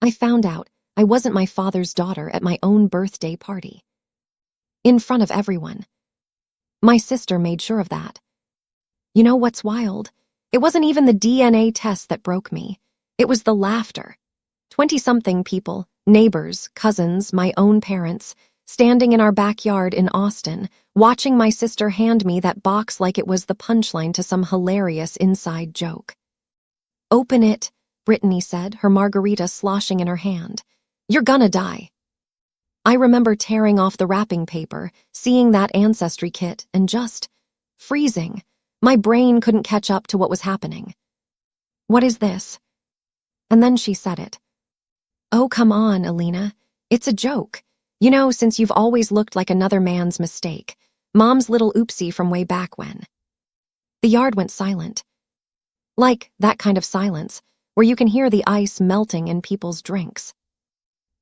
I found out I wasn't my father's daughter at my own birthday party. In front of everyone. My sister made sure of that. You know what's wild? It wasn't even the DNA test that broke me. It was the laughter. 20-something people, neighbors, cousins, my own parents, standing in our backyard in Austin, watching my sister hand me that box like it was the punchline to some hilarious inside joke. "Open it," Brittany said, her margarita sloshing in her hand. "You're gonna die." I remember tearing off the wrapping paper, seeing that ancestry kit, and just freezing. My brain couldn't catch up to what was happening. "What is this?" And then she said it. "Oh, come on, Alina. It's a joke. You know, since you've always looked like another man's mistake. Mom's little oopsie from way back when." The yard went silent. Like that kind of silence, where you can hear the ice melting in people's drinks.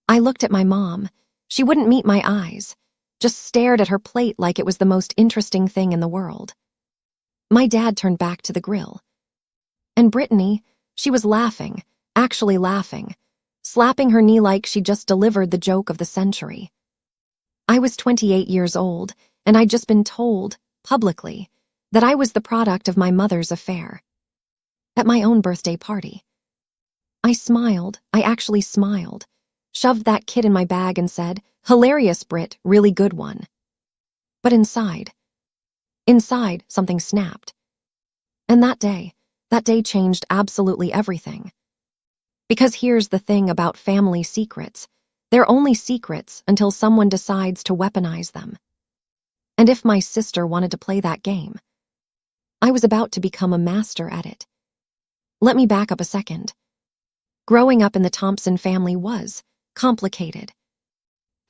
I looked at my mom. She wouldn't meet my eyes, just stared at her plate like it was the most interesting thing in the world. My dad turned back to the grill. And Brittany, she was laughing, actually laughing, slapping her knee like she'd just delivered the joke of the century. I was 28 years old, and I'd just been told, publicly, that I was the product of my mother's affair. At my own birthday party. I smiled, I actually smiled, shoved that kid in my bag and said, "Hilarious, Brit, really good one." But inside, something snapped. And that day changed absolutely everything. Because here's the thing about family secrets. They're only secrets until someone decides to weaponize them. And if my sister wanted to play that game, I was about to become a master at it. Let me back up a second. Growing up in the Thompson family was complicated.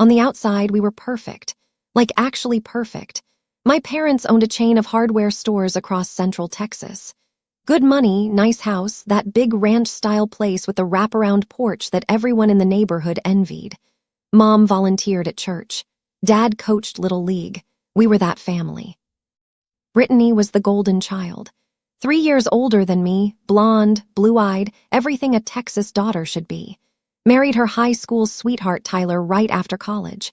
On the outside, we were perfect, like actually perfect. My parents owned a chain of hardware stores across Central Texas. Good money, nice house, that big ranch-style place with the wraparound porch that everyone in the neighborhood envied. Mom volunteered at church. Dad coached Little League. We were that family. Brittany was the golden child. 3 years older than me, blonde, blue-eyed, everything a Texas daughter should be. Married her high school sweetheart Tyler right after college.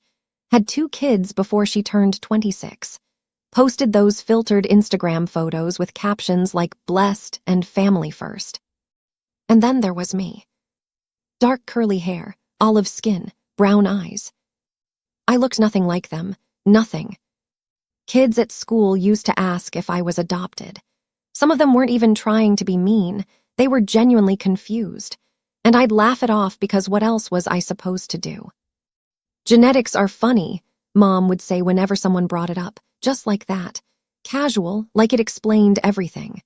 Had 2 kids before she turned 26. Posted those filtered Instagram photos with captions like "blessed" and "family first." And then there was me. Dark curly hair, olive skin, brown eyes. I looked nothing like them, nothing. Kids at school used to ask if I was adopted. Some of them weren't even trying to be mean, they were genuinely confused. And I'd laugh it off because what else was I supposed to do? "Genetics are funny," Mom would say whenever someone brought it up, just like that. Casual, like it explained everything.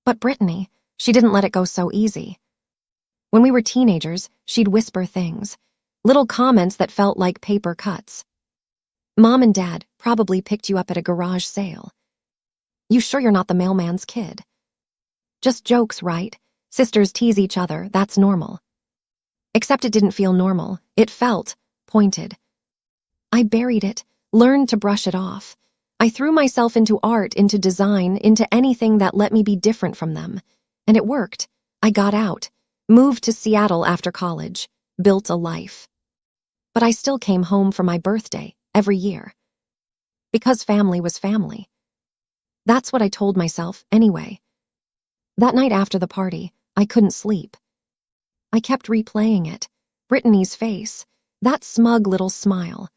But Brittany, she didn't let it go so easy. When we were teenagers, she'd whisper things. Little comments that felt like paper cuts. "Mom and Dad probably picked you up at a garage sale. You sure you're not the mailman's kid? Just jokes, right? Sisters tease each other, that's normal." Except it didn't feel normal. It felt pointed. I buried it, learned to brush it off. I threw myself into art, into design, into anything that let me be different from them. And it worked. I got out, moved to Seattle after college, built a life. But I still came home for my birthday, every year. Because family was family. That's what I told myself, anyway. That night after the party, I couldn't sleep. I kept replaying it. Brittany's face, that smug little smile.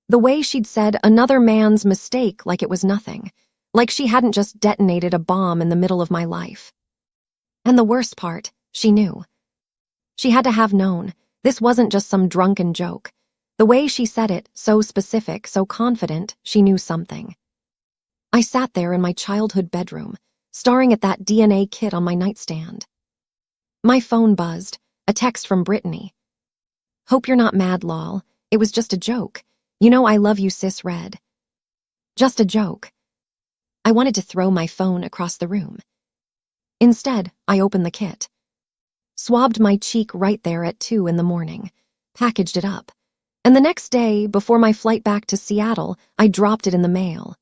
The way she'd said another man's mistake like it was nothing. Like she hadn't just detonated a bomb in the middle of my life. And the worst part, she knew. She had to have known. This wasn't just some drunken joke. The way she said it, so specific, so confident, she knew something. I sat there in my childhood bedroom, staring at that DNA kit on my nightstand. My phone buzzed, a text from Brittany. "Hope you're not mad, lol. It was just a joke. You know I love you, sis Red." Just a joke. I wanted to throw my phone across the room. Instead, I opened the kit. Swabbed my cheek right there at 2 in the morning, packaged it up. And the next day, before my flight back to Seattle, I dropped it in the mail.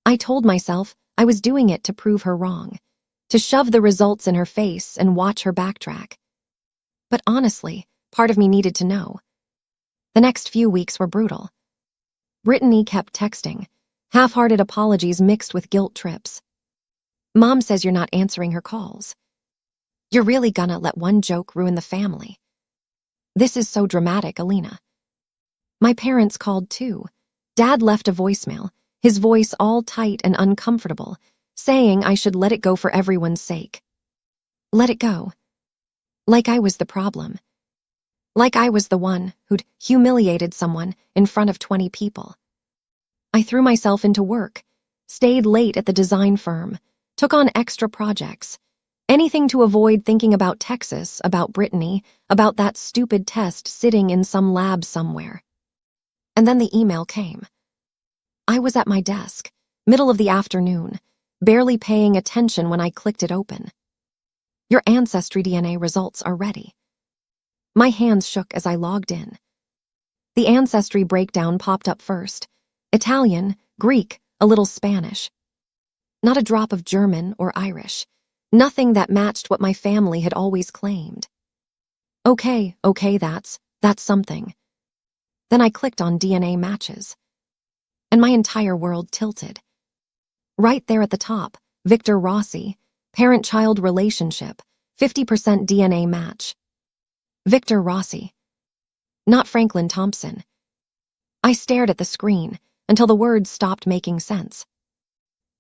I told myself I was doing it to prove her wrong, to shove the results in her face and watch her backtrack. But honestly, Part of me needed to know. The next few weeks were brutal. Brittany kept texting, half-hearted apologies mixed with guilt trips. Mom says you're not answering her calls. You're really gonna let one joke ruin the family. This is so dramatic, Alina. My parents called too. Dad left a voicemail, his voice all tight and uncomfortable, saying I should let it go for everyone's sake. Let it go. Like I was the problem. Like I was the one who'd humiliated someone in front of 20 people. I threw myself into work, stayed late at the design firm, took on extra projects, anything to avoid thinking about Texas, about Brittany, about that stupid test sitting in some lab somewhere. And then the email came. I was at my desk, middle of the afternoon, barely paying attention when I clicked it open. Your ancestry DNA results are ready. My hands shook as I logged in. The ancestry breakdown popped up first. Italian, Greek, a little Spanish. Not a drop of German or Irish. Nothing that matched what my family had always claimed. Okay, that's something. Then I clicked on DNA matches. And my entire world tilted. Right there at the top, Victor Rossi, parent-child relationship, 50% DNA match. Victor Rossi. Not Franklin Thompson. I stared at the screen until the words stopped making sense.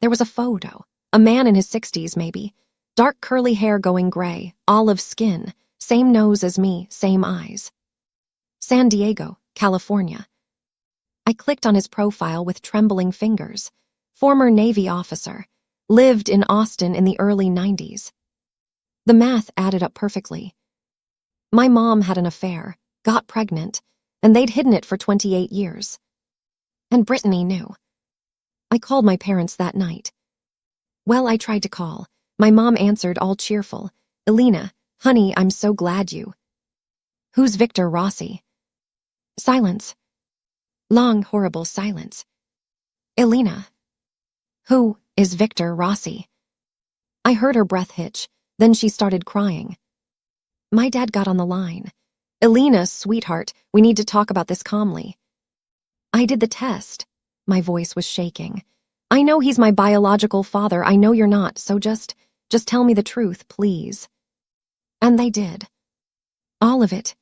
There was a photo, a man in his 60s maybe, dark curly hair going gray, olive skin, same nose as me, same eyes. San Diego, California. I clicked on his profile with trembling fingers. Former Navy officer, lived in Austin in the early 90s. The math added up perfectly. My mom had an affair, got pregnant, and they'd hidden it for 28 years. And Brittany knew. I called my parents that night. Well, I tried to call. My mom answered all cheerful. Alina, honey, I'm so glad you. Who's Victor Rossi? Silence. Long, horrible silence. Alina. Who is Victor Rossi? I heard her breath hitch, then she started crying. My dad got on the line. Alina, sweetheart, we need to talk about this calmly. I did the test. My voice was shaking. I know he's my biological father, I know you're not, so just tell me the truth, please. And they did. All of it.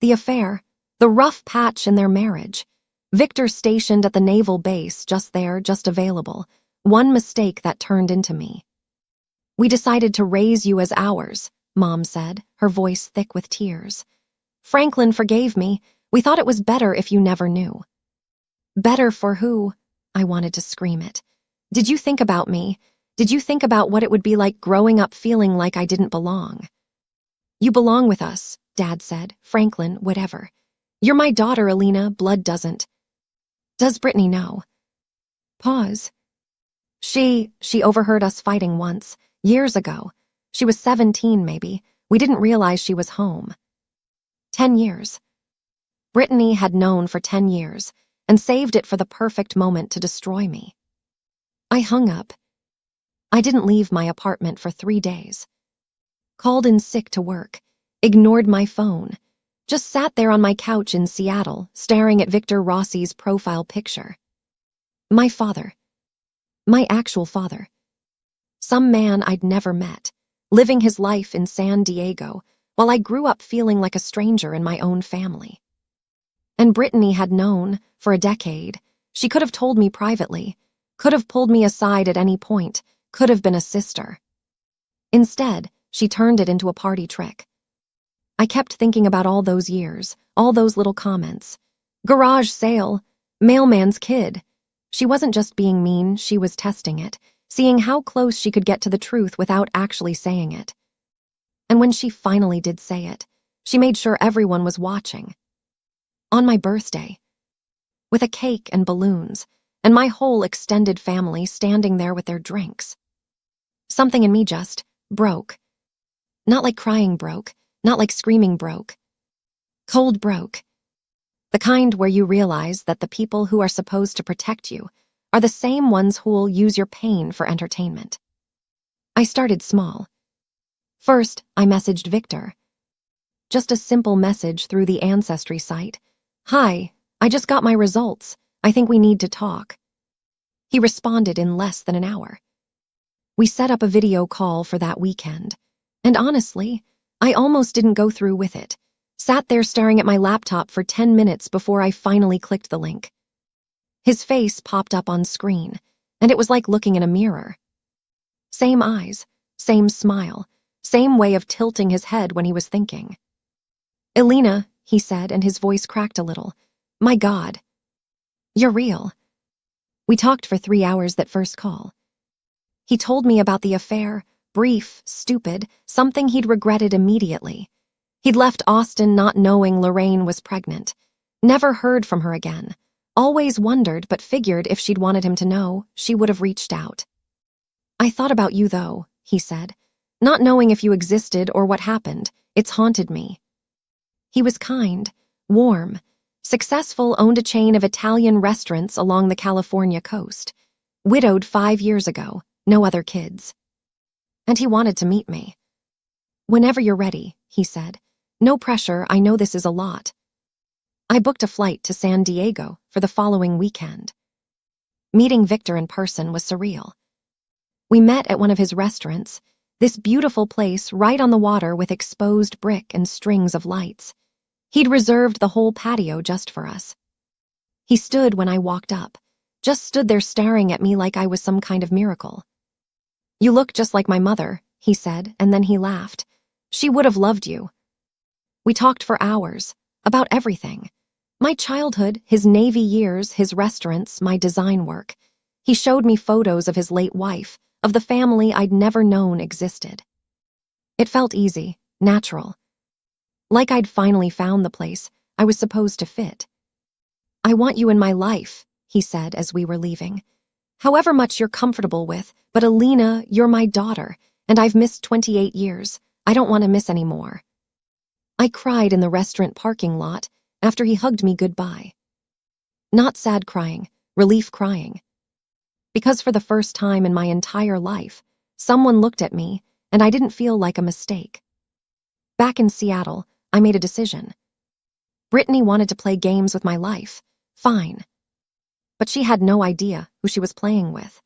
The affair, the rough patch in their marriage. Victor stationed at the naval base, just there, just available. One mistake that turned into me. We decided to raise you as ours, Mom said, her voice thick with tears. Franklin forgave me. We thought it was better if you never knew. Better for who? I wanted to scream it. Did you think about me? Did you think about what it would be like growing up feeling like I didn't belong? You belong with us, Dad said. Franklin, whatever. You're my daughter, Alina, blood doesn't. Does Brittany know? Pause. She overheard us fighting once, years ago. She was 17, maybe. We didn't realize she was home. 10 years. Brittany had known for 10 years and saved it for the perfect moment to destroy me. I hung up. I didn't leave my apartment for 3 days. Called in sick to work, ignored my phone, just sat there on my couch in Seattle, staring at Victor Rossi's profile picture. My father. My actual father. Some man I'd never met, living his life in San Diego, while I grew up feeling like a stranger in my own family. And Brittany had known, for a decade. She could have told me privately, could have pulled me aside at any point, could have been a sister. Instead, she turned it into a party trick. I kept thinking about all those years, all those little comments. Garage sale, mailman's kid. She wasn't just being mean, she was testing it, seeing how close she could get to the truth without actually saying it. And when she finally did say it, she made sure everyone was watching. On my birthday. With a cake and balloons, and my whole extended family standing there with their drinks. Something in me just broke. Not like crying broke, not like screaming broke. Cold broke. The kind where you realize that the people who are supposed to protect you are the same ones who'll use your pain for entertainment. I started small. First, I messaged Victor. just a simple message through the Ancestry site. "Hi, I just got my results. I think we need to talk." He responded in less than an hour. We set up a video call for that weekend. And honestly, I almost didn't go through with it. Sat there staring at my laptop for 10 minutes before I finally clicked the link. His face popped up on screen, and it was like looking in a mirror. Same eyes, same smile, same way of tilting his head when he was thinking. "Elena," he said, and his voice cracked a little. "My God. You're real." We talked for 3 hours that first call. He told me about the affair, brief, stupid, something he'd regretted immediately. He'd left Austin not knowing Lorraine was pregnant. Never heard from her again. Always wondered, but figured if she'd wanted him to know, she would have reached out. "I thought about you, though," he said. "Not knowing if you existed or what happened, it's haunted me." He was kind, warm, successful, owned a chain of Italian restaurants along the California coast. Widowed 5 years ago, no other kids. And he wanted to meet me. "Whenever you're ready," he said. "No pressure, I know this is a lot." I booked a flight to San Diego for the following weekend. Meeting Victor in person was surreal. We met at one of his restaurants, this beautiful place right on the water with exposed brick and strings of lights. He'd reserved the whole patio just for us. He stood when I walked up, just stood there staring at me like I was some kind of miracle. "You look just like my mother," he said, and then he laughed. "She would have loved you." We talked for hours, about everything. My childhood, his Navy years, his restaurants, my design work. He showed me photos of his late wife, of the family I'd never known existed. It felt easy, natural. Like I'd finally found the place I was supposed to fit. "I want you in my life," he said as we were leaving. "However much you're comfortable with, but Elena, you're my daughter, and I've missed 28 years. I don't want to miss any more." I cried in the restaurant parking lot after he hugged me goodbye. Not sad crying, relief crying. Because for the first time in my entire life, someone looked at me and I didn't feel like a mistake. Back in Seattle, I made a decision. Brittany wanted to play games with my life. Fine. But she had no idea who she was playing with.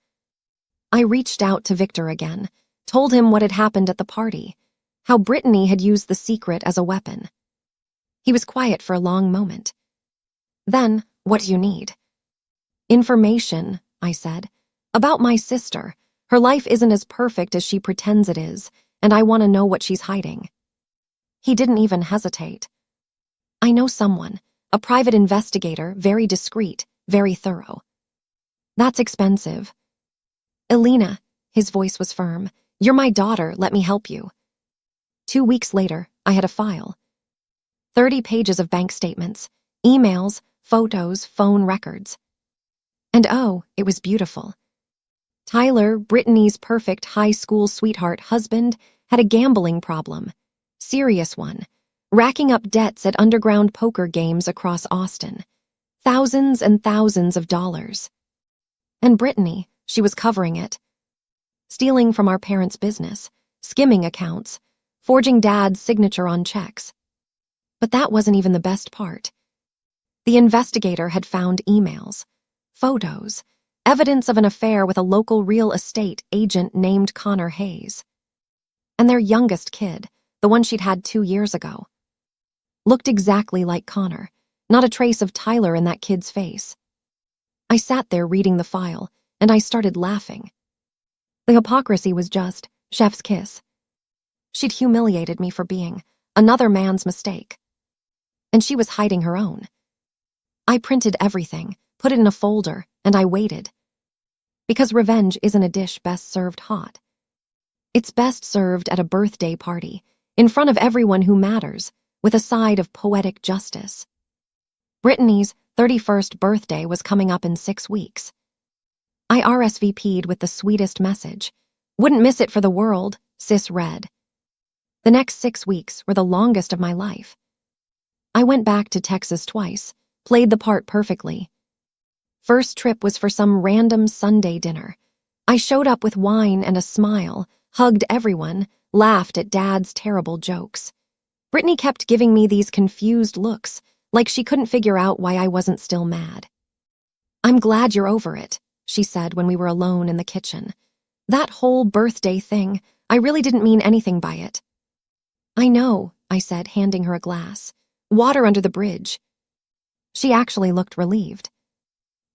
I reached out to Victor again, told him what had happened at the party, how Brittany had used the secret as a weapon. He was quiet for a long moment. Then, "What do you need?" "Information," I said. "About my sister. Her life isn't as perfect as she pretends it is, and I want to know what she's hiding." He didn't even hesitate. "I know someone, a private investigator, very discreet, very thorough." "That's expensive." "Elena," his voice was firm, "you're my daughter, let me help you." 2 weeks later, I had a file. 30 pages of bank statements, emails, photos, phone records. And oh, it was beautiful. Tyler, Brittany's perfect high school sweetheart husband, had a gambling problem. Serious one. Racking up debts at underground poker games across Austin. Thousands and thousands of dollars. And Brittany, she was covering it. Stealing from our parents' business, skimming accounts, forging Dad's signature on checks. But that wasn't even the best part. The investigator had found emails, photos, evidence of an affair with a local real estate agent named Connor Hayes. And their youngest kid, the one she'd had 2 years ago, looked exactly like Connor, not a trace of Tyler in that kid's face. I sat there reading the file, and I started laughing. The hypocrisy was just chef's kiss. She'd humiliated me for being another man's mistake. And she was hiding her own. I printed everything, put it in a folder, and I waited. Because revenge isn't a dish best served hot. It's best served at a birthday party, in front of everyone who matters, with a side of poetic justice. Brittany's 31st birthday was coming up in 6 weeks. I RSVP'd with the sweetest message. "Wouldn't miss it for the world," Sis read. The next 6 weeks were the longest of my life. I went back to Texas twice, played the part perfectly. First trip was for some random Sunday dinner. I showed up with wine and a smile, hugged everyone, laughed at Dad's terrible jokes. Brittany kept giving me these confused looks, like she couldn't figure out why I wasn't still mad. "I'm glad you're over it," she said when we were alone in the kitchen. "That whole birthday thing, I really didn't mean anything by it." "I know," I said, handing her a glass. "Water under the bridge." She actually looked relieved.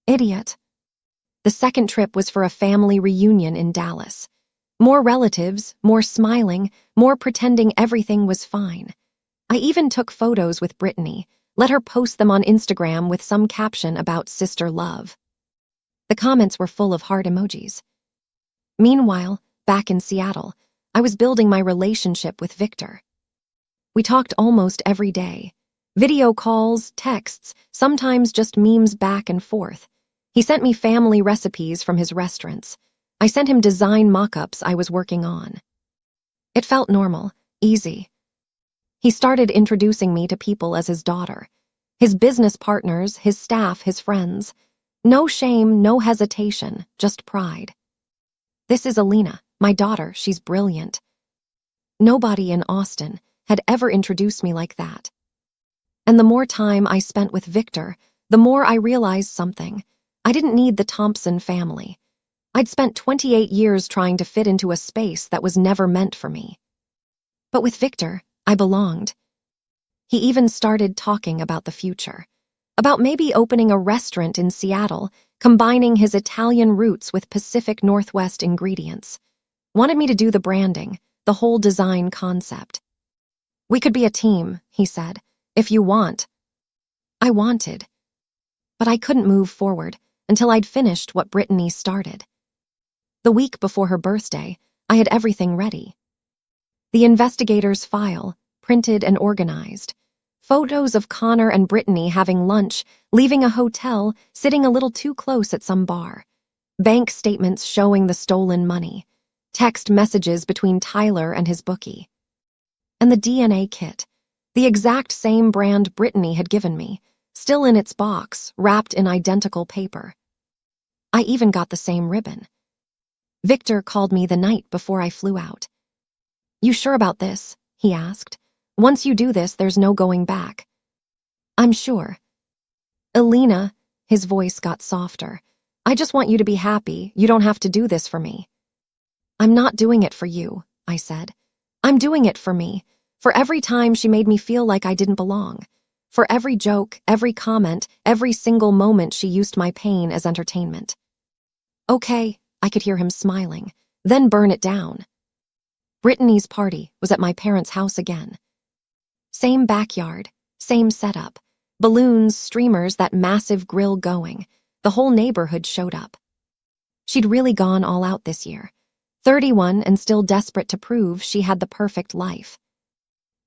Idiot. The second trip was for a family reunion in Dallas. More relatives, more smiling, more pretending everything was fine. I even took photos with Brittany, let her post them on Instagram with some caption about sister love. The comments were full of heart emojis. Meanwhile, back in Seattle, I was building my relationship with Victor. We talked almost every day. Video calls, texts, sometimes just memes back and forth. He sent me family recipes from his restaurants. I sent him design mock-ups I was working on. It felt normal, easy. He started introducing me to people as his daughter. His business partners, his staff, his friends. No shame, no hesitation, just pride. "This is Alina, my daughter, she's brilliant." Nobody in Austin had ever introduced me like that. And the more time I spent with Victor, the more I realized something. I didn't need the Thompson family. I'd spent 28 years trying to fit into a space that was never meant for me. But with Victor, I belonged. He even started talking about the future. About maybe opening a restaurant in Seattle, combining his Italian roots with Pacific Northwest ingredients. Wanted me to do the branding, the whole design concept. "We could be a team," he said, "if you want." I wanted. But I couldn't move forward until I'd finished what Brittany started. The week before her birthday, I had everything ready. The investigator's file, printed and organized. Photos of Connor and Brittany having lunch, leaving a hotel, sitting a little too close at some bar. Bank statements showing the stolen money. Text messages between Tyler and his bookie. And the DNA kit, the exact same brand Brittany had given me, still in its box, wrapped in identical paper. I even got the same ribbon. Victor called me the night before I flew out. "You sure about this?" he asked. "Once you do this, there's no going back." "I'm sure." "Alina," his voice got softer. "I just want you to be happy. You don't have to do this for me." "I'm not doing it for you," I said. "I'm doing it for me. For every time she made me feel like I didn't belong. For every joke, every comment, every single moment she used my pain as entertainment." "Okay," I could hear him smiling. "Then burn it down." Brittany's party was at my parents' house again. Same backyard, same setup. Balloons, streamers, that massive grill going. The whole neighborhood showed up. She'd really gone all out this year. 31 and still desperate to prove she had the perfect life.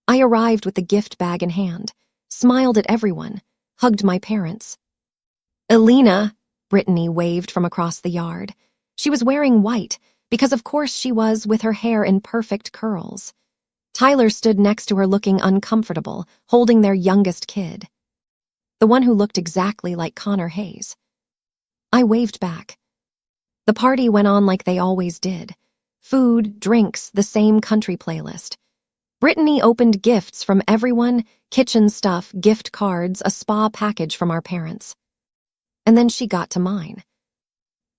I arrived with the gift bag in hand, smiled at everyone, hugged my parents. "Alina," Brittany waved from across the yard. She was wearing white, because of course she was, with her hair in perfect curls. Tyler stood next to her looking uncomfortable, holding their youngest kid. The one who looked exactly like Connor Hayes. I waved back. The party went on like they always did. Food, drinks, the same country playlist. Brittany opened gifts from everyone, kitchen stuff, gift cards, a spa package from our parents. And then she got to mine.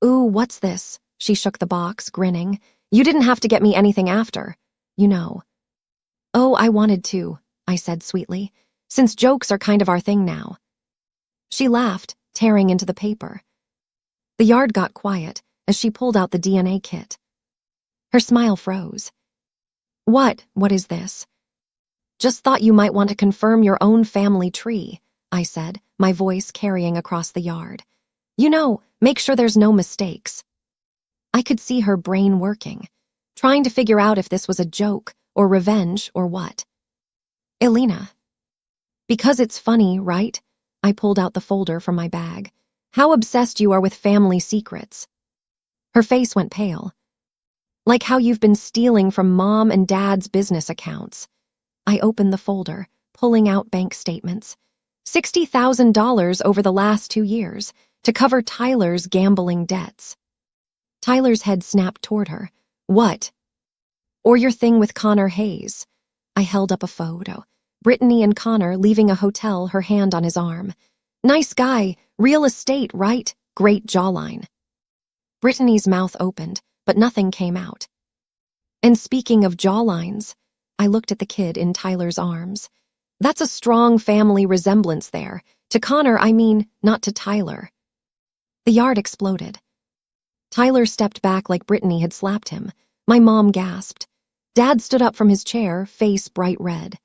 "Ooh, what's this?" She shook the box, grinning. "You didn't have to get me anything after, you know." "Oh, I wanted to," I said sweetly, "since jokes are kind of our thing now." She laughed, tearing into the paper. The yard got quiet as she pulled out the DNA kit. Her smile froze. What is this?" "Just thought you might want to confirm your own family tree," I said, my voice carrying across the yard. "You know, make sure there's no mistakes." I could see her brain working, trying to figure out if this was a joke or revenge or what. "Alina." "Because it's funny, right?" I pulled out the folder from my bag. "How obsessed you are with family secrets." Her face went pale. "Like how you've been stealing from Mom and Dad's business accounts." I opened the folder, pulling out bank statements. $60,000 over the last 2 years to cover Tyler's gambling debts. Tyler's head snapped toward her. "What?" "Or your thing with Connor Hayes." I held up a photo. Brittany and Connor leaving a hotel, her hand on his arm. Nice guy, real estate, right? Great jawline. Brittany's mouth opened, but nothing came out. And speaking of jawlines, I looked at the kid in Tyler's arms. That's a strong family resemblance there. To Connor, I mean, not to Tyler. The yard exploded. Tyler stepped back like Brittany had slapped him. My mom gasped. Dad stood up from his chair, face bright red.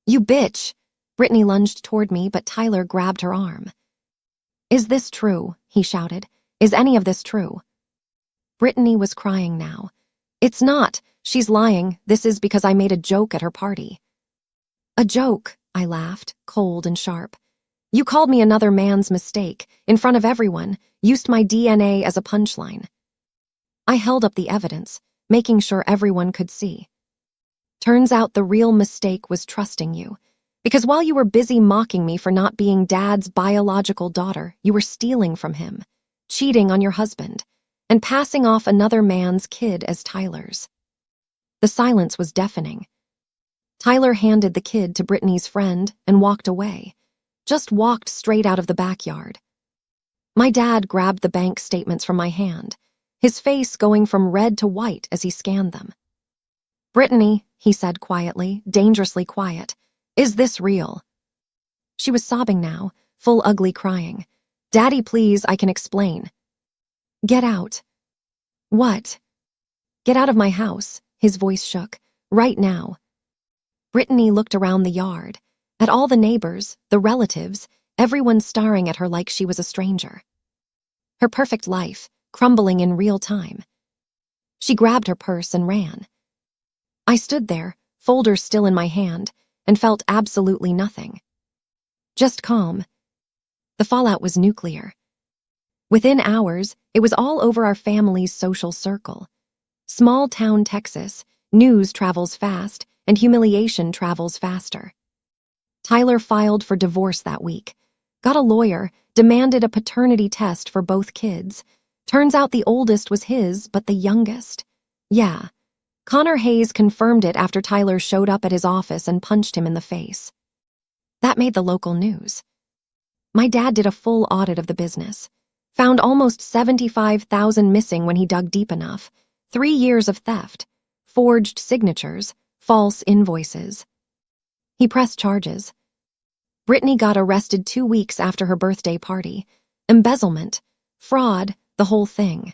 You bitch! Brittany lunged toward me, but Tyler grabbed her arm. Is this true? He shouted. Is any of this true? Brittany was crying now. It's not. She's lying. This is because I made a joke at her party. A joke, I laughed, cold and sharp. You called me another man's mistake, in front of everyone, used my DNA as a punchline. I held up the evidence, making sure everyone could see. Turns out the real mistake was trusting you. Because while you were busy mocking me for not being Dad's biological daughter, you were stealing from him, cheating on your husband, and passing off another man's kid as Tyler's. The silence was deafening. Tyler handed the kid to Brittany's friend and walked away, just walked straight out of the backyard. My dad grabbed the bank statements from my hand, his face going from red to white as he scanned them. Brittany, he said quietly, dangerously quiet, is this real? She was sobbing now, full ugly crying. Daddy, please, I can explain. Get out. What? Get out of my house, his voice shook. Right now. Brittany looked around the yard, at all the neighbors, the relatives, everyone staring at her like she was a stranger. Her perfect life, crumbling in real time. She grabbed her purse and ran. I stood there, folder still in my hand, and felt absolutely nothing. Just calm. The fallout was nuclear. Within hours, it was all over our family's social circle. Small town Texas, news travels fast, and humiliation travels faster. Tyler filed for divorce that week, got a lawyer, demanded a paternity test for both kids. Turns out the oldest was his, but the youngest. Yeah. Connor Hayes confirmed it after Tyler showed up at his office and punched him in the face. That made the local news. My dad did a full audit of the business. Found almost $75,000 missing when he dug deep enough. 3 years of theft, forged signatures, false invoices. He pressed charges. Brittany got arrested 2 weeks after her birthday party. Embezzlement, fraud, the whole thing.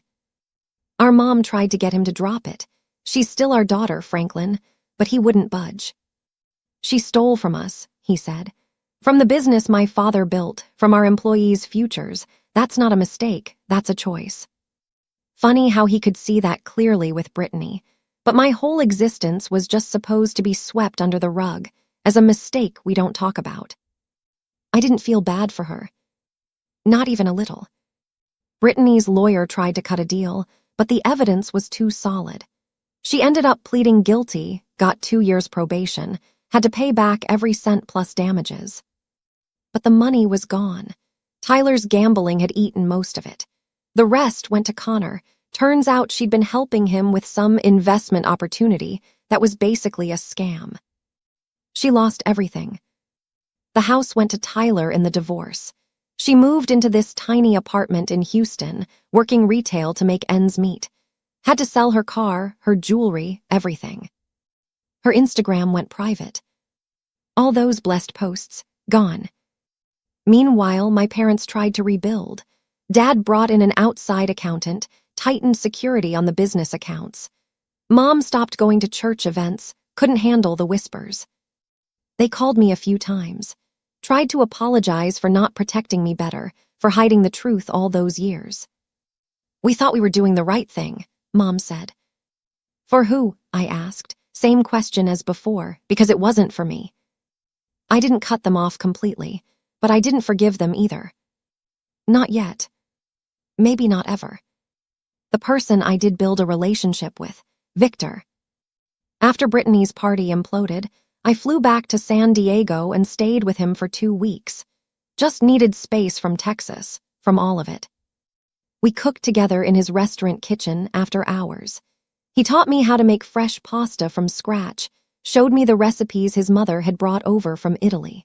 Our mom tried to get him to drop it. She's still our daughter, Franklin, but he wouldn't budge. She stole from us, he said. From the business my father built, from our employees' futures. That's not a mistake, that's a choice. Funny how he could see that clearly with Brittany, but my whole existence was just supposed to be swept under the rug, as a mistake we don't talk about. I didn't feel bad for her. Not even a little. Brittany's lawyer tried to cut a deal, but the evidence was too solid. She ended up pleading guilty, got 2 years probation, had to pay back every cent plus damages. But the money was gone. Tyler's gambling had eaten most of it. The rest went to Connor. Turns out she'd been helping him with some investment opportunity that was basically a scam. She lost everything. The house went to Tyler in the divorce. She moved into this tiny apartment in Houston, working retail to make ends meet. Had to sell her car, her jewelry, everything. Her Instagram went private. All those blessed posts, gone. Meanwhile, my parents tried to rebuild. Dad brought in an outside accountant, tightened security on the business accounts. Mom stopped going to church events, couldn't handle the whispers. They called me a few times, tried to apologize for not protecting me better, for hiding the truth all those years. We thought we were doing the right thing, Mom said. For who? I asked, same question as before, because it wasn't for me. I didn't cut them off completely, but I didn't forgive them either. Not yet. Maybe not ever. The person I did build a relationship with, Victor. After Brittany's party imploded, I flew back to San Diego and stayed with him for 2 weeks. Just needed space from Texas, from all of it. We cooked together in his restaurant kitchen after hours. He taught me how to make fresh pasta from scratch, showed me the recipes his mother had brought over from Italy.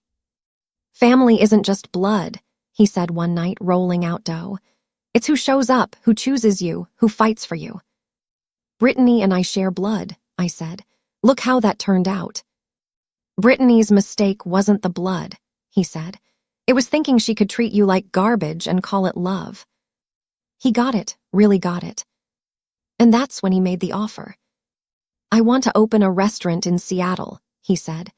"Family isn't just blood," he said one night, rolling out dough. "It's who shows up, who chooses you, who fights for you." "Brittany and I share blood," I said. "Look how that turned out." "Brittany's mistake wasn't the blood," he said. "It was thinking she could treat you like garbage and call it love." He got it, really got it. And that's when he made the offer. "I want to open a restaurant in Seattle," he said.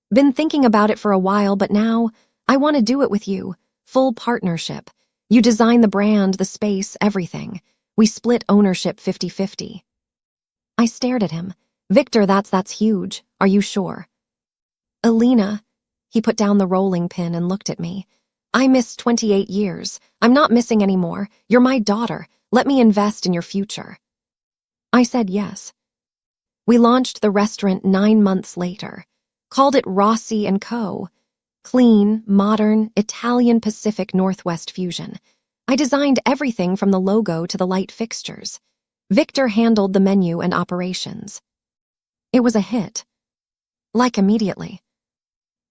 "Been thinking about it for a while, but now I want to do it with you. Full partnership. You design the brand, the space, everything. We split ownership 50-50. I stared at him. "Victor, that's huge. Are you sure?" "Alina," he put down the rolling pin and looked at me. "I missed 28 years. I'm not missing anymore. You're my daughter. Let me invest in your future." I said yes. We launched the restaurant 9 months later. Called it Rossi & Co. Clean, modern, Italian Pacific Northwest fusion. I designed everything from the logo to the light fixtures. Victor handled the menu and operations. It was a hit. Like immediately.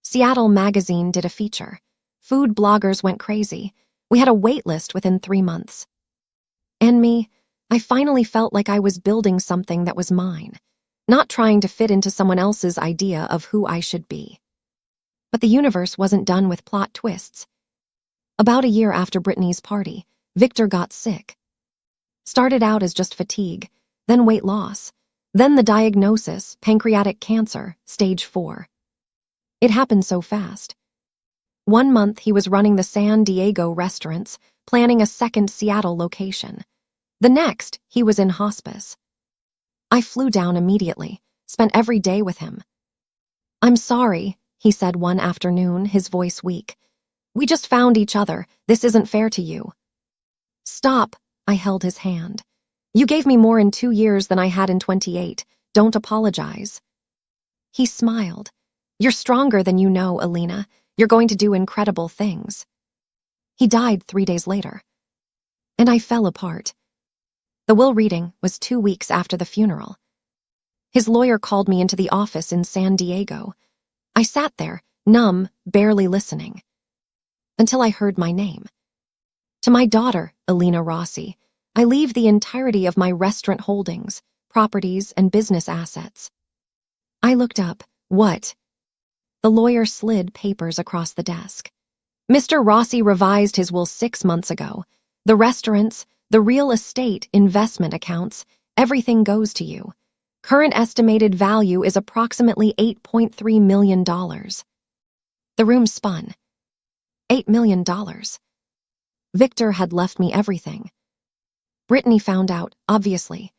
Seattle Magazine did a feature. Food bloggers went crazy. We had a wait list within 3 months. And me, I finally felt like I was building something that was mine, not trying to fit into someone else's idea of who I should be. But the universe wasn't done with plot twists. About a year after Brittany's party, Victor got sick. Started out as just fatigue, then weight loss, then the diagnosis, pancreatic cancer, stage 4. It happened so fast. 1 month he was running the San Diego restaurants, planning a second Seattle location. The next, he was in hospice. I flew down immediately, spent every day with him. "I'm sorry," he said one afternoon, his voice weak. "We just found each other. This isn't fair to you." "Stop," I held his hand. "You gave me more in 2 years than I had in 28. Don't apologize." He smiled. "You're stronger than you know, Alina. You're going to do incredible things." He died 3 days later. And I fell apart. The will reading was 2 weeks after the funeral. His lawyer called me into the office in San Diego. I sat there, numb, barely listening, until I heard my name. "To my daughter, Alina Rossi, I leave the entirety of my restaurant holdings, properties, and business assets." I looked up. "What?" The lawyer slid papers across the desk. "Mr. Rossi revised his will 6 months ago. The restaurants, the real estate, investment accounts, everything goes to you. Current estimated value is approximately $8.3 million. The room spun. $8 million. Victor had left me everything. Brittany found out, obviously.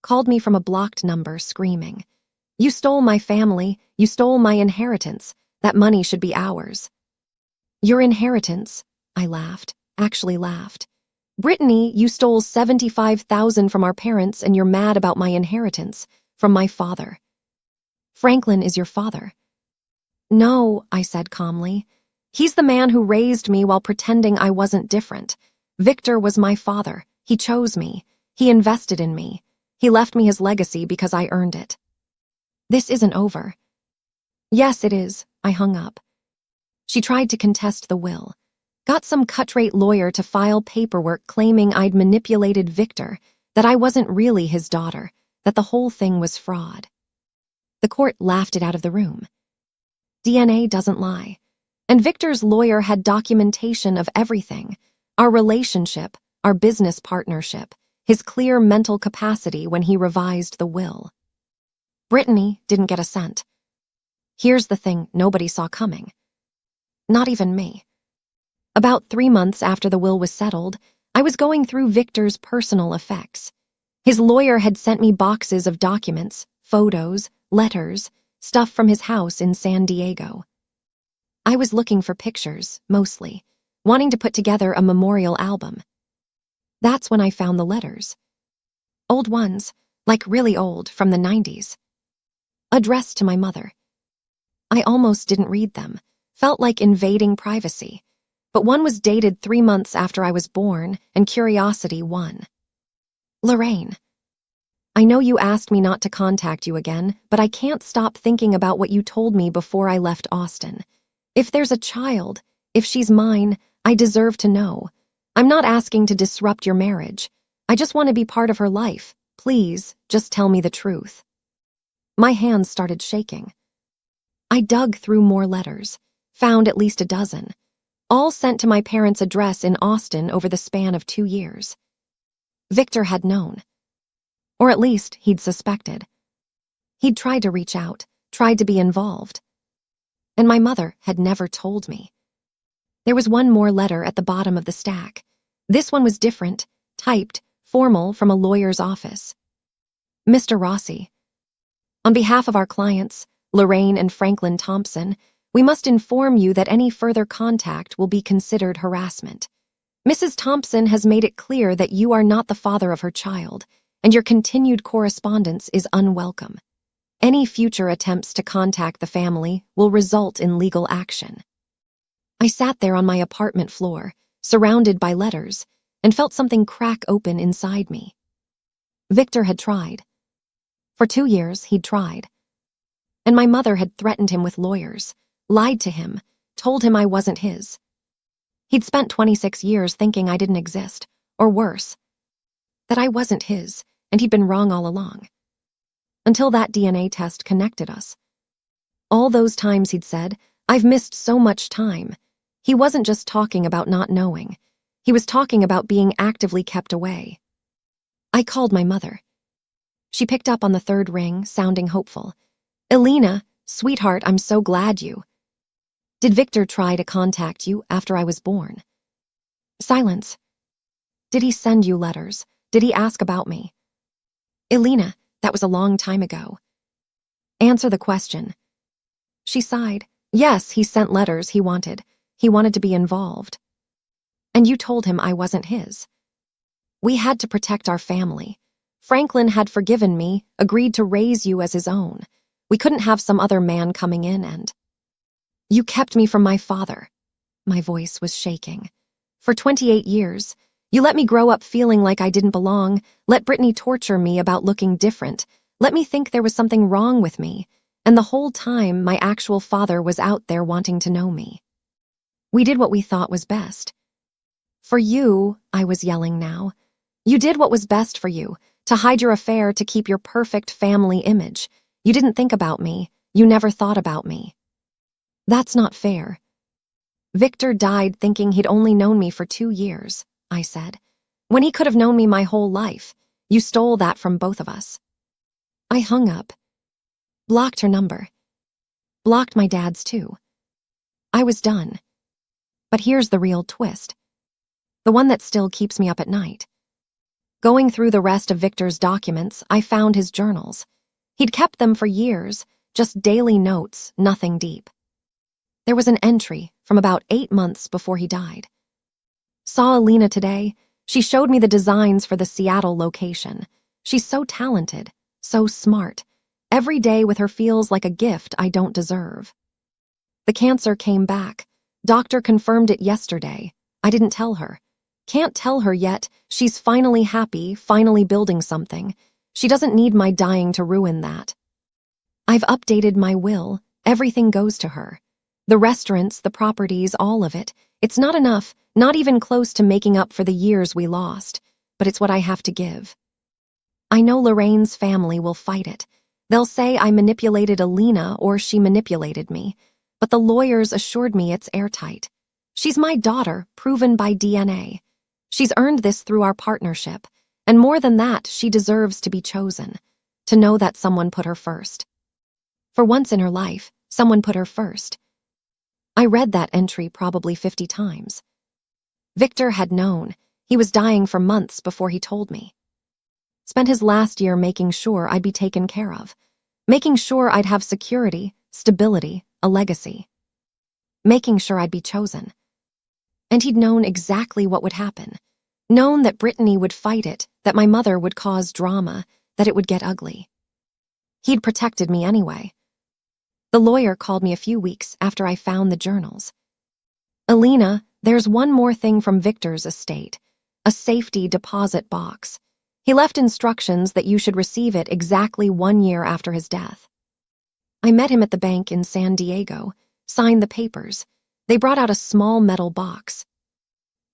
Called me from a blocked number, screaming, "You stole my family. You stole my inheritance. That money should be ours." "Your inheritance?" I laughed, actually laughed. "Brittany, you stole $75,000 from our parents and you're mad about my inheritance, from my father." "Franklin is your father." "No," I said calmly. "He's the man who raised me while pretending I wasn't different. Victor was my father. He chose me. He invested in me. He left me his legacy because I earned it." "This isn't over." "Yes, it is." I hung up. She tried to contest the will. Got some cut-rate lawyer to file paperwork claiming I'd manipulated Victor, that I wasn't really his daughter, that the whole thing was fraud. The court laughed it out of the room. DNA doesn't lie. And Victor's lawyer had documentation of everything. Our relationship, our business partnership, his clear mental capacity when he revised the will. Brittany didn't get a cent. Here's the thing nobody saw coming. Not even me. About 3 months after the will was settled, I was going through Victor's personal effects. His lawyer had sent me boxes of documents, photos, letters, stuff from his house in San Diego. I was looking for pictures, mostly, wanting to put together a memorial album. That's when I found the letters. Old ones, like really old, from the 90s. Addressed to my mother. I almost didn't read them, felt like invading privacy. But one was dated 3 months after I was born, and curiosity won. "Lorraine." I know you asked me not to contact you again, but I can't stop thinking about what you told me before I left Austin. If there's a child, if she's mine, I deserve to know. I'm not asking to disrupt your marriage. I just want to be part of her life. Please, just tell me the truth." My hands started shaking. I dug through more letters, found at least a dozen, all sent to my parents' address in Austin over the span of 2 years. Victor had known. Or at least he'd suspected. He'd tried to reach out, tried to be involved. And my mother had never told me. There was one more letter at the bottom of the stack. This one was different, typed, formal, from a lawyer's office. "Mr. Rossi, on behalf of our clients, Lorraine and Franklin Thompson, we must inform you that any further contact will be considered harassment. Mrs. Thompson has made it clear that you are not the father of her child, and your continued correspondence is unwelcome. Any future attempts to contact the family will result in legal action." I sat there on my apartment floor, surrounded by letters, and felt something crack open inside me. Victor had tried. For 2 years, he'd tried. And my mother had threatened him with lawyers, lied to him, told him I wasn't his. He'd spent 26 years thinking I didn't exist, or worse, that I wasn't his, and he'd been wrong all along. Until that DNA test connected us. All those times he'd said, "I've missed so much time." He wasn't just talking about not knowing. He was talking about being actively kept away. I called my mother. She picked up on the third ring, sounding hopeful. "Elena, sweetheart, I'm so glad you. Did Victor try to contact you after I was born?" Silence. "Did he send you letters? Did he ask about me?" "Elena, that was a long time ago. Answer the question." She sighed. "Yes, he sent letters. He wanted to be involved. And you told him I wasn't his. We had to protect our family. Franklin had forgiven me, agreed to raise you as his own. We couldn't have some other man coming in and... You kept me from my father." My voice was shaking. "For 28 years, you let me grow up feeling like I didn't belong, let Brittany torture me about looking different, let me think there was something wrong with me, and the whole time my actual father was out there wanting to know me. We did what we thought was best. For you," I was yelling now, "you did what was best for you, to hide your affair, to keep your perfect family image. You didn't think about me. You never thought about me. That's not fair. Victor died thinking he'd only known me for 2 years," I said, "when he could have known me my whole life. You stole that from both of us." I hung up. Blocked her number. Blocked my dad's too. I was done. But here's the real twist. The one that still keeps me up at night. Going through the rest of Victor's documents, I found his journals. He'd kept them for years, just daily notes, nothing deep. There was an entry from about 8 months before he died. "Saw Elena today. She showed me the designs for the Seattle location. She's so talented, so smart. Every day with her feels like a gift I don't deserve. The cancer came back. Doctor confirmed it yesterday. I didn't tell her. Can't tell her yet. She's finally happy, finally building something. She doesn't need my dying to ruin that. I've updated my will. Everything goes to her. The restaurants, the properties, all of it. It's not enough, not even close to making up for the years we lost, but it's what I have to give. I know Lorraine's family will fight it. They'll say I manipulated Elena or she manipulated me, but the lawyers assured me it's airtight. She's my daughter, proven by DNA. She's earned this through our partnership, and more than that, she deserves to be chosen, to know that someone put her first. For once in her life, someone put her first. I read that entry probably 50 times. Victor had known. He was dying for months before he told me. Spent his last year making sure I'd be taken care of, making sure I'd have security, stability, a legacy, making sure I'd be chosen. And he'd known exactly what would happen, known that Brittany would fight it, that my mother would cause drama, that it would get ugly. He'd protected me anyway. The lawyer called me a few weeks after I found the journals. "Elena, there's one more thing from Victor's estate, a safety deposit box. He left instructions that you should receive it exactly 1 year after his death. I met him at the bank in San Diego, signed the papers. They brought out a small metal box.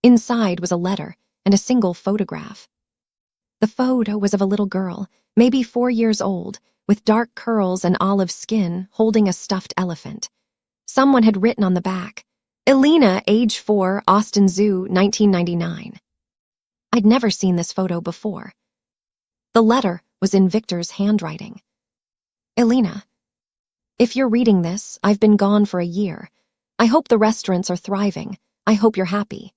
Inside was a letter and a single photograph. The photo was of a little girl, maybe 4 years old, with dark curls and olive skin, holding a stuffed elephant. Someone had written on the back, "Elena, age 4, Austin Zoo, 1999. I'd never seen this photo before. The letter was in Victor's handwriting. "Elena, if you're reading this, I've been gone for a year. I hope the restaurants are thriving. I hope you're happy."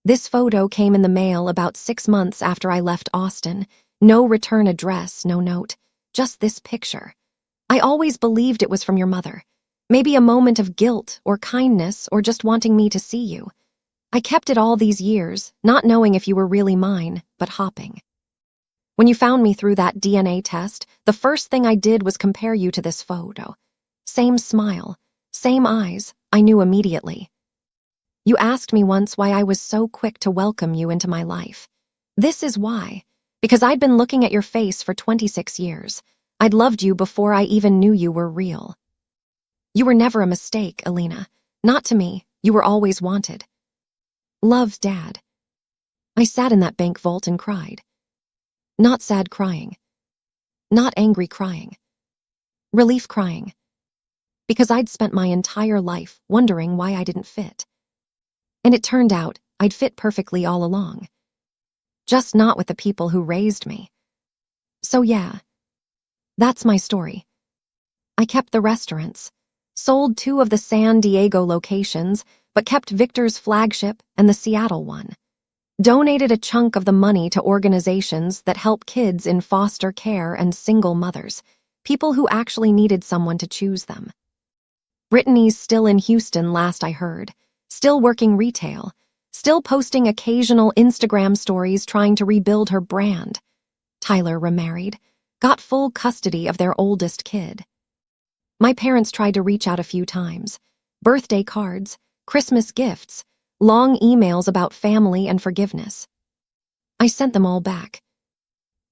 This photo came in the mail about 6 months after I left Austin. No return address, no note, just this picture. I always believed it was from your mother. Maybe a moment of guilt or kindness or just wanting me to see you. I kept it all these years, not knowing if you were really mine, but hopping. When you found me through that DNA test, the first thing I did was compare you to this photo. Same smile, same eyes, I knew immediately. You asked me once why I was so quick to welcome you into my life. This is why. Because I'd been looking at your face for 26 years. I'd loved you before I even knew you were real. You were never a mistake, Elena. Not to me. You were always wanted. Love, Dad. I sat in that bank vault and cried. Not sad crying. Not angry crying. Relief crying. Because I'd spent my entire life wondering why I didn't fit. And it turned out I'd fit perfectly all along. Just not with the people who raised me. So yeah, that's my story. I kept the restaurants, sold 2 of the San Diego locations, but kept Victor's flagship and the Seattle one. Donated a chunk of the money to organizations that help kids in foster care and single mothers, people who actually needed someone to choose them. Brittany's still in Houston, last I heard, still working retail, still posting occasional Instagram stories trying to rebuild her brand. Tyler remarried, got full custody of their oldest kid. My parents tried to reach out a few times. Birthday cards, Christmas gifts, long emails about family and forgiveness. I sent them all back.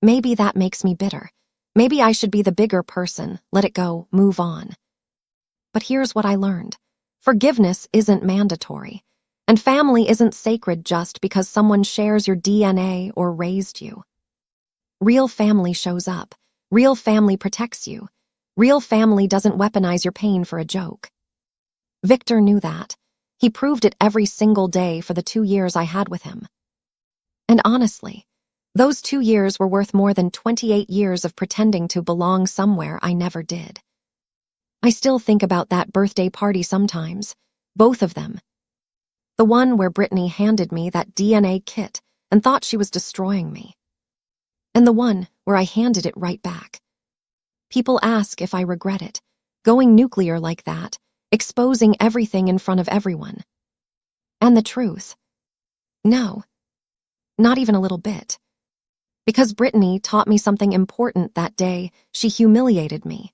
Maybe that makes me bitter. Maybe I should be the bigger person, let it go, move on. But here's what I learned. Forgiveness isn't mandatory, and family isn't sacred just because someone shares your DNA or raised you. Real family shows up. Real family protects you. Real family doesn't weaponize your pain for a joke. Victor knew that. He proved it every single day for the 2 years I had with him. And honestly, those 2 years were worth more than 28 years of pretending to belong somewhere I never did. I still think about that birthday party sometimes, both of them. The one where Brittany handed me that DNA kit and thought she was destroying me. And the one where I handed it right back. People ask if I regret it, going nuclear like that, exposing everything in front of everyone. And the truth? No. Not even a little bit. Because Brittany taught me something important that day, she humiliated me.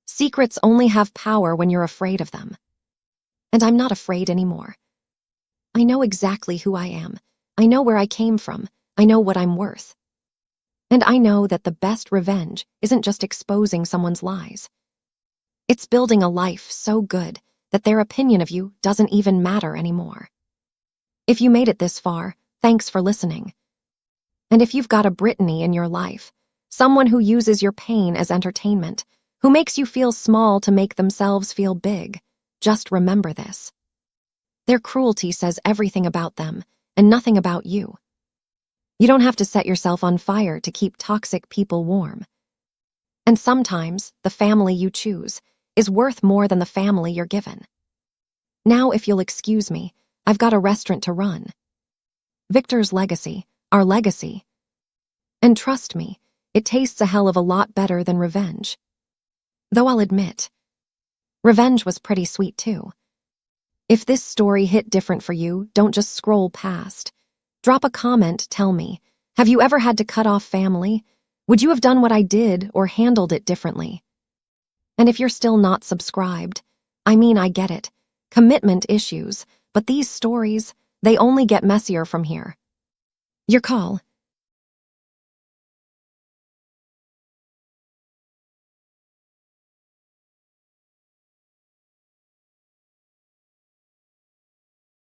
Secrets only have power when you're afraid of them. And I'm not afraid anymore. I know exactly who I am. I know where I came from. I know what I'm worth. And I know that the best revenge isn't just exposing someone's lies. It's building a life so good that their opinion of you doesn't even matter anymore. If you made it this far, thanks for listening. And if you've got a Brittany in your life, someone who uses your pain as entertainment, who makes you feel small to make themselves feel big, just remember this. Their cruelty says everything about them and nothing about you. You don't have to set yourself on fire to keep toxic people warm. And sometimes the family you choose is worth more than the family you're given. Now, if you'll excuse me, I've got a restaurant to run. Victor's legacy, our legacy. And trust me, it tastes a hell of a lot better than revenge. Though I'll admit, revenge was pretty sweet too. If this story hit different for you, don't just scroll past. Drop a comment, tell me, have you ever had to cut off family? Would you have done what I did or handled it differently? And if you're still not subscribed, I get it. Commitment issues, but these stories, they only get messier from here. Your call.